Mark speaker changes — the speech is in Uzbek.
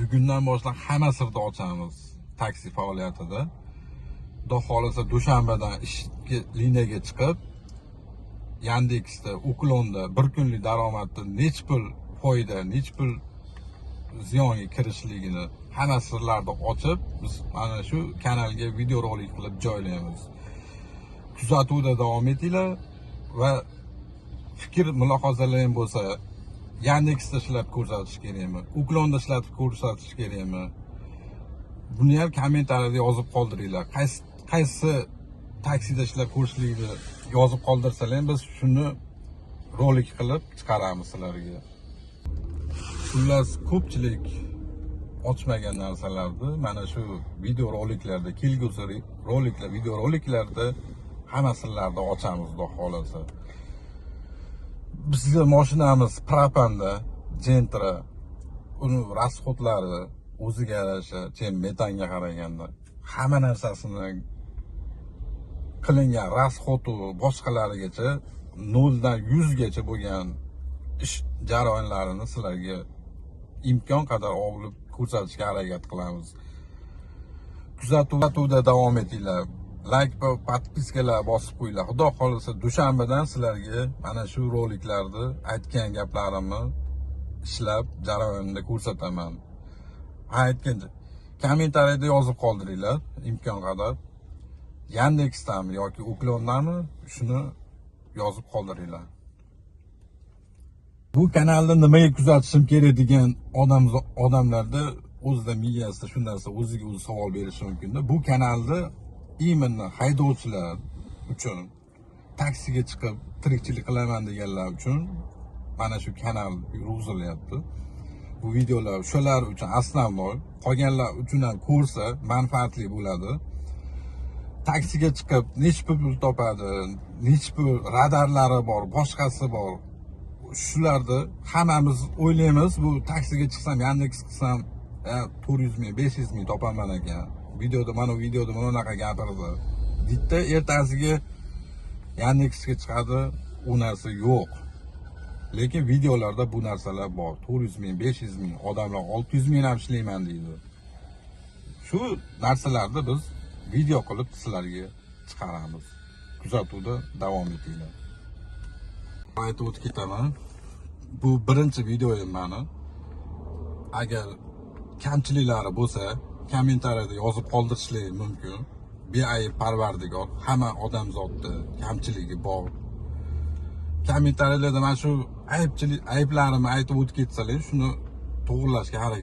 Speaker 1: bugundan boshlab hamma sirni ochamiz taksi faoliyatida. Xudo xolisa dushanbadan ishga liniyaga chiqib, Yandexda, Uklonda bir kunlik daromadni necha pul foyda, necha pul ziyonga kirishligini hamma sirlarni ochib, biz mana shu kanalga video rolik qilib joylaymiz. Kuzatuvda davom etinglar va fikr mulohazalaring bo'lsa, Yandexda ishlab ko'rsatish kerakmi, Uklonda ishlab ko'rsatish kerakmi? Buni ham kommentariyada yozib qoldiringlar. Qaysi taksida ishlab ko'rishlikni yozib qoldirsalar, biz shuni rolik qilib chiqaramiz sizlarga. Xullas, ko'pchilik ochmagan narsalarni mana shu video roliklarda, kelgusi roliklar, video roliklarda hamma sirlarni ochamiz xudo xolasa. Bizga mashinamiz propanda, Gentra, uni rasxodlari o'ziga yarasha, metanga qaraganda hamma narsasini qilingan rasxodu boshqalarigacha 0 dan 100 gacha bo'lgan ish jarayonlarini sizlarga imkon qadar olib ko'rsatishga harakat qilamiz. Kuzatuvda davom etinglar. Like va podpiskalar bosib qo'yinglar. Xudo xolisa dushanbadan sizlarga mana shu roliklarni aytgan gaplarimni ishlab jarayonida ko'rsataman. Aytganda kommentariyada yozib qoldiringlar imkon qadar. Yandexdami yoki Uklondami, shuni yozib qoldiringlar. Bu kanalda nimaga kuzatishim kerak degan odamlarda o'zida miyasida shu narsa o'ziga o'zi savol berishi mumkin-da. Bu kanalda именно haydovchilar uchun, taksiga chiqib tirikchilik qilaman deganlar uchun mana shu kanal yurg'izilyapti. Bu videolar shular uchun основной, qolganlar uchun ham ko'rsa manfaatli bo'ladi. Taksiga chiqib necha pul topadi, necha pul radarlari bor, boshqasi bor. Shularni hammamiz o'ylaymiz, bu taksiga chiqsam, Yandex qilsam 400 ming, 500 ming topaman ekan. Videoda mana bunaqa gapirdi. Bitta ertasiga Yandexga chiqadi, u narsa yo'q. Lekin videolarda bu narsalar bor. 400 ming, 500 ming, odamlar 600 ming ham ishlayman deydi. Shu narsalarni biz video qilib sizlarga chiqaramiz. Kuzatuvda davom etinglar. Aytib o'tib ketaman. Bu birinchi videoyim meni. Agar kamchiliklari bo'lsa, kommentariyada yozib qoldirishingiz mumkin. Beayb Parvardigor, hamma odamzodda kamchiligi bor. Kommentariyalarda mana shu ayblarimni aytib o'tib ketsalar, shuni to'g'rilashga harakat